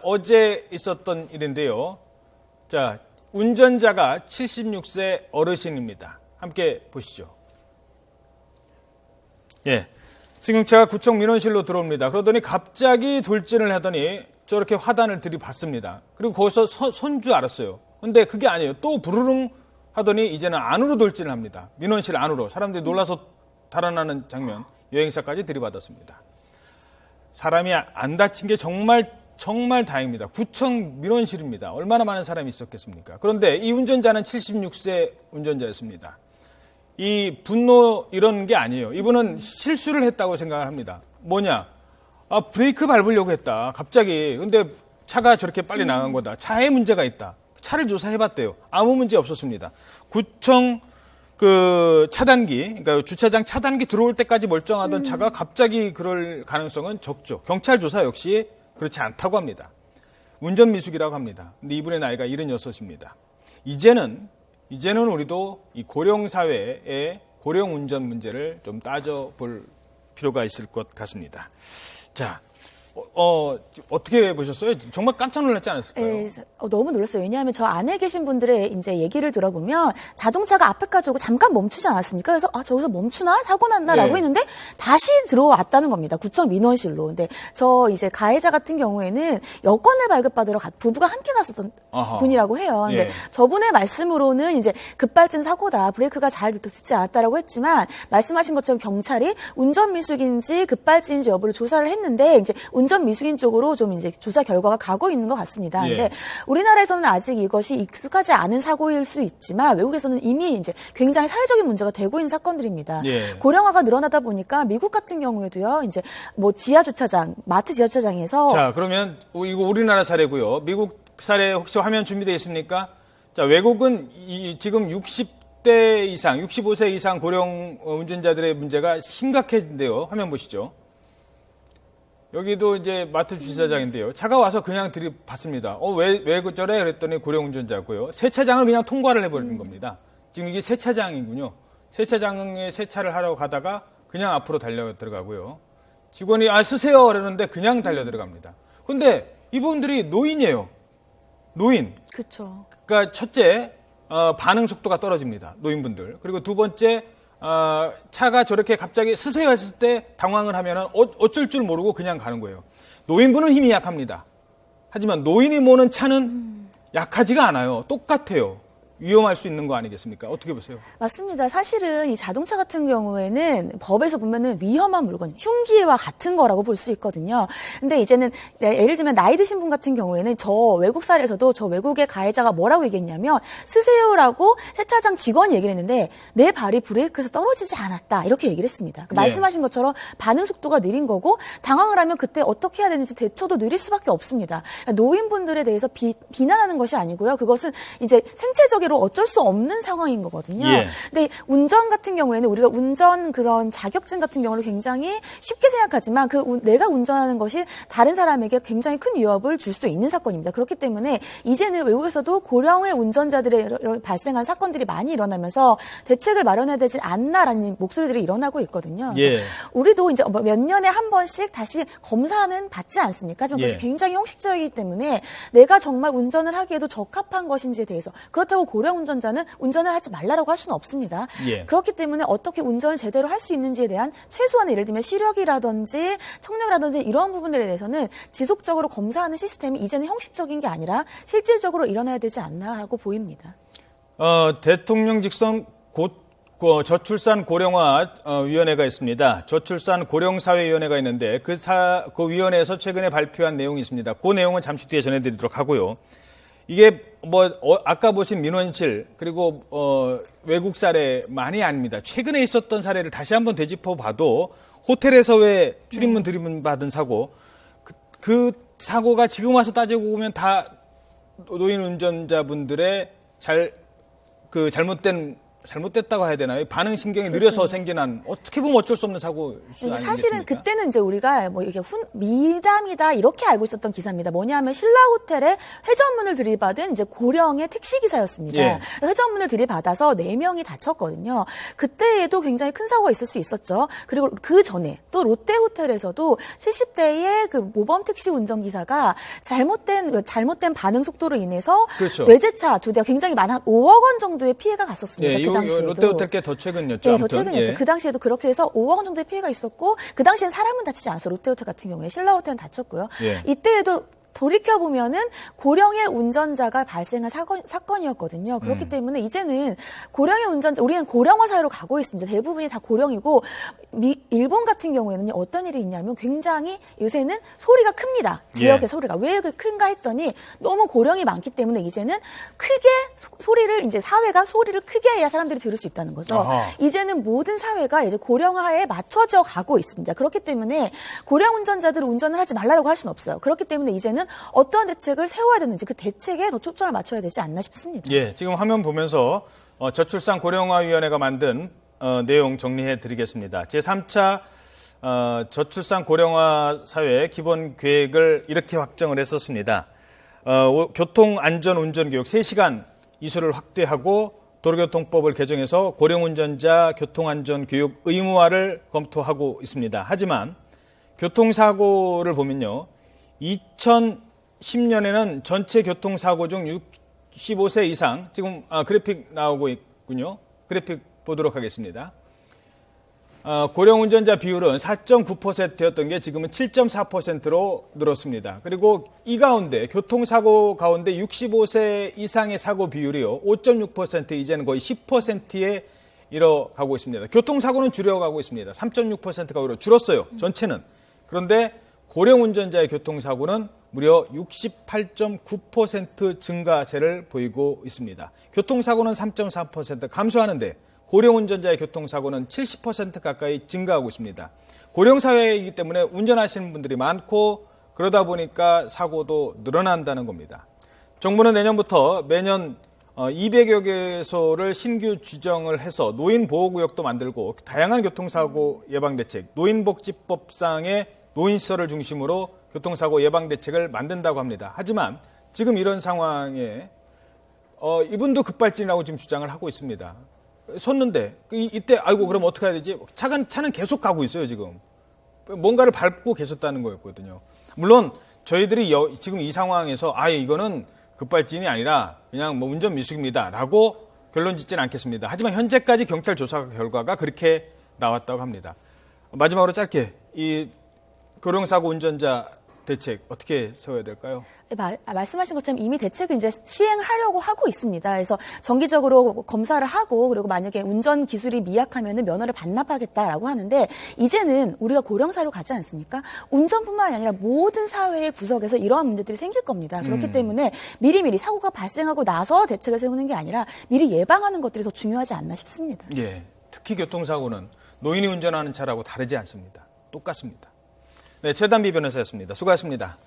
어제 있었던 일인데요. 자, 운전자가 76세 어르신입니다. 함께 보시죠. 예. 승용차가 구청 민원실로 들어옵니다. 그러더니 갑자기 돌진을 하더니 저렇게 화단을 들이받습니다. 그리고 거기서 손 줄 알았어요. 근데 그게 아니에요. 또 부르릉 하더니 이제는 안으로 돌진을 합니다. 민원실 안으로. 사람들이 놀라서 달아나는 장면, 여행사까지 들이받았습니다. 사람이 안 다친 게 정말 다행입니다. 구청 민원실입니다. 얼마나 많은 사람이 있었겠습니까? 그런데 이 운전자는 76세 운전자였습니다. 이 분노 이런 게 아니에요. 이분은 실수를 했다고 생각을 합니다. 뭐냐? 브레이크 밟으려고 했다. 갑자기. 근데 차가 저렇게 빨리 나간 거다. 차에 문제가 있다. 차를 조사해봤대요. 아무 문제 없었습니다. 구청 차단기, 그러니까 주차장 차단기 들어올 때까지 멀쩡하던 차가 갑자기 그럴 가능성은 적죠. 경찰 조사 역시 그렇지 않다고 합니다. 운전 미숙이라고 합니다. 근데 이분의 나이가 76입니다. 이제는 우리도 이 고령 사회의 고령 운전 문제를 좀 따져볼 필요가 있을 것 같습니다. 자, 어떻게 보셨어요? 정말 깜짝 놀랐지 않았을까요? 네, 너무 놀랐어요. 왜냐하면 저 안에 계신 분들의 이제 얘기를 들어보면 자동차가 앞에까지 오고 잠깐 멈추지 않았습니까? 그래서 저기서 멈추나? 사고 났나라고 네. 했는데 다시 들어왔다는 겁니다. 구청 민원실로. 근데 저 이제 가해자 같은 경우에는 여권을 발급받으러 부부가 함께 갔었던 분이라고 해요. 근데 예. 저분의 말씀으로는 이제 급발진 사고다. 브레이크가 잘 듣지 않았다라고 했지만 말씀하신 것처럼 경찰이 운전 미숙인지 급발진인지 여부를 조사를 했는데 이제 운전 미숙인 쪽으로 좀 이제 조사 결과가 가고 있는 것 같습니다. 예. 근데 우리나라에서는 아직 이것이 익숙하지 않은 사고일 수 있지만 외국에서는 이미 이제 굉장히 사회적인 문제가 되고 있는 사건들입니다. 예. 고령화가 늘어나다 보니까 미국 같은 경우에도요, 이제 뭐 지하 주차장, 마트 지하 주차장에서 자, 그러면 이거 우리나라 사례고요. 미국 사례 혹시 화면 준비되어 있습니까? 자, 외국은 지금 60대 이상, 65세 이상 고령 운전자들의 문제가 심각해진대요. 화면 보시죠. 여기도 이제 마트 주차장인데요. 차가 와서 그냥 들이받습니다. 왜 저래? 그랬더니 고령 운전자고요. 세차장을 그냥 통과를 해버리는 겁니다. 지금 이게 세차장이군요. 세차장에 세차를 하러 가다가 그냥 앞으로 달려 들어가고요. 직원이 쓰세요 그러는데 그냥 달려 들어갑니다. 근데 이분들이 노인이에요. 노인. 그렇죠. 그러니까 첫째, 반응 속도가 떨어집니다. 노인분들. 그리고 두 번째, 차가 저렇게 갑자기 쓰세요 했을 때 당황을 하면은 어쩔 줄 모르고 그냥 가는 거예요. 노인분은 힘이 약합니다. 하지만 노인이 모는 차는 약하지가 않아요. 똑같아요. 위험할 수 있는 거 아니겠습니까? 어떻게 보세요? 맞습니다. 사실은 이 자동차 같은 경우에는 법에서 보면은 위험한 물건, 흉기와 같은 거라고 볼 수 있거든요. 근데 이제는 예를 들면 나이 드신 분 같은 경우에는 저 외국 사례에서도 저 외국의 가해자가 뭐라고 얘기했냐면 쓰세요라고 세차장 직원이 얘기를 했는데 내 발이 브레이크에서 떨어지지 않았다. 이렇게 얘기를 했습니다. 말씀하신 것처럼 반응 속도가 느린 거고 당황을 하면 그때 어떻게 해야 되는지 대처도 느릴 수밖에 없습니다. 노인분들에 대해서 비난하는 것이 아니고요. 그것은 이제 생체적인 어쩔 수 없는 상황인 거거든요. 예. 근데 운전 같은 경우에는 우리가 운전 그런 자격증 같은 경우를 굉장히 쉽게 생각하지만 내가 운전하는 것이 다른 사람에게 굉장히 큰 위협을 줄 수 있는 사건입니다. 그렇기 때문에 이제는 외국에서도 고령의 운전자들의 발생한 사건들이 많이 일어나면서 대책을 마련해야 되지 않나라는 목소리들이 일어나고 있거든요. 예. 우리도 이제 몇 년에 한 번씩 다시 검사는 받지 않습니까? 하지만 그것이 예. 굉장히 형식적이기 때문에 내가 정말 운전을 하기에도 적합한 것인지에 대해서 그렇다고 고령 운전자는 운전을 하지 말라라고 할 수는 없습니다. 예. 그렇기 때문에 어떻게 운전을 제대로 할 수 있는지에 대한 최소한의 예를 들면 시력이라든지 청력이라든지 이런 부분들에 대해서는 지속적으로 검사하는 시스템이 이제는 형식적인 게 아니라 실질적으로 일어나야 되지 않나라고 보입니다. 대통령 직선 저출산 고령화 위원회가 있습니다. 저출산 고령사회위원회가 있는데 그 위원회에서 최근에 발표한 내용이 있습니다. 그 내용은 잠시 뒤에 전해드리도록 하고요. 이게 아까 보신 민원실 그리고 외국 사례만이 아닙니다. 최근에 있었던 사례를 다시 한번 되짚어 봐도 호텔에서 왜 출입문 들이문 받은 사고 그 사고가 지금 와서 따지고 보면 다 노인 운전자분들의 잘못된 잘못됐다고 해야 되나요? 반응신경이 느려서 생겨난 어떻게 보면 어쩔 수 없는 사고일 수 아니겠습니까? 사실은 그때는 이제 우리가 뭐 이게 미담이다 이렇게 알고 있었던 기사입니다. 뭐냐면 신라 호텔에 회전문을 들이받은 이제 고령의 택시 기사였습니다. 예. 회전문을 들이받아서 4명이 다쳤거든요. 그때에도 굉장히 큰 사고가 있을 수 있었죠. 그리고 그 전에 또 롯데 호텔에서도 70대의 그 모범 택시 운전기사가 잘못된 반응 속도로 인해서 그렇죠. 외제차 2대가 굉장히 많은 5억 원 정도의 피해가 갔었습니다. 예, 그 당시에도. 롯데호텔 게 더 최근이었죠. 네, 더 아무튼. 최근이었죠. 예. 그 당시에도 그렇게 해서 5억 원 정도의 피해가 있었고 그 당시엔 사람은 다치지 않았어요. 롯데호텔 같은 경우에 신라호텔은 다쳤고요. 예. 이때에도 돌이켜보면은 고령의 운전자가 발생한 사건이었거든요. 그렇기 때문에 이제는 고령의 운전자, 우리는 고령화 사회로 가고 있습니다. 대부분이 다 고령이고, 일본 같은 경우에는 어떤 일이 있냐면 굉장히 요새는 소리가 큽니다. 지역의 예. 소리가. 왜 큰가 했더니 너무 고령이 많기 때문에 이제는 크게 소리를, 이제 사회가 소리를 크게 해야 사람들이 들을 수 있다는 거죠. 아하. 이제는 모든 사회가 이제 고령화에 맞춰져 가고 있습니다. 그렇기 때문에 고령 운전자들은 운전을 하지 말라고 할 수는 없어요. 그렇기 때문에 이제는 어떤 대책을 세워야 되는지 그 대책에 더 초점을 맞춰야 되지 않나 싶습니다. 예, 지금 화면 보면서 저출산 고령화위원회가 만든 내용 정리해 드리겠습니다. 제3차 저출산 고령화 사회 기본 계획을 이렇게 확정을 했었습니다. 교통안전운전교육 3시간 이수를 확대하고 도로교통법을 개정해서 고령운전자 교통안전교육 의무화를 검토하고 있습니다. 하지만 교통사고를 보면요. 2010년에는 전체 교통사고 중 65세 이상, 지금 그래픽 나오고 있군요. 그래픽 보도록 하겠습니다. 고령 운전자 비율은 4.9%였던 게 지금은 7.4%로 늘었습니다. 그리고 이 가운데 교통사고 가운데 65세 이상의 사고 비율이요. 5.6% 이제는 거의 10%에 이뤄가고 있습니다. 교통사고는 줄여가고 있습니다. 3.6%가 오히려 줄었어요. 전체는. 그런데 고령 운전자의 교통사고는 무려 68.9% 증가세를 보이고 있습니다. 교통사고는 3.4% 감소하는데 고령 운전자의 교통사고는 70% 가까이 증가하고 있습니다. 고령사회이기 때문에 운전하시는 분들이 많고 그러다 보니까 사고도 늘어난다는 겁니다. 정부는 내년부터 매년 200여 개소를 신규 지정을 해서 노인보호구역도 만들고 다양한 교통사고 예방대책, 노인복지법상의 노인시설을 중심으로 교통사고 예방대책을 만든다고 합니다. 하지만 지금 이런 상황에 이분도 급발진이라고 지금 주장을 하고 있습니다. 섰는데 이때 아이고 그럼 어떻게 해야 되지? 차는 계속 가고 있어요 지금. 뭔가를 밟고 계셨다는 거였거든요. 물론 저희들이 지금 이 상황에서 이거는 급발진이 아니라 그냥 뭐 운전 미숙입니다라고 결론 짓지는 않겠습니다. 하지만 현재까지 경찰 조사 결과가 그렇게 나왔다고 합니다. 마지막으로 짧게 이 고령사고 운전자 대책 어떻게 세워야 될까요? 말씀하신 것처럼 이미 대책을 이제 시행하려고 하고 있습니다. 그래서 정기적으로 검사를 하고 그리고 만약에 운전 기술이 미약하면은 면허를 반납하겠다라고 하는데 이제는 우리가 고령사회로 가지 않습니까? 운전뿐만이 아니라 모든 사회의 구석에서 이러한 문제들이 생길 겁니다. 그렇기 때문에 미리미리 사고가 발생하고 나서 대책을 세우는 게 아니라 미리 예방하는 것들이 더 중요하지 않나 싶습니다. 예, 특히 교통사고는 노인이 운전하는 차라고 다르지 않습니다. 똑같습니다. 네, 최단비 변호사였습니다. 수고하셨습니다.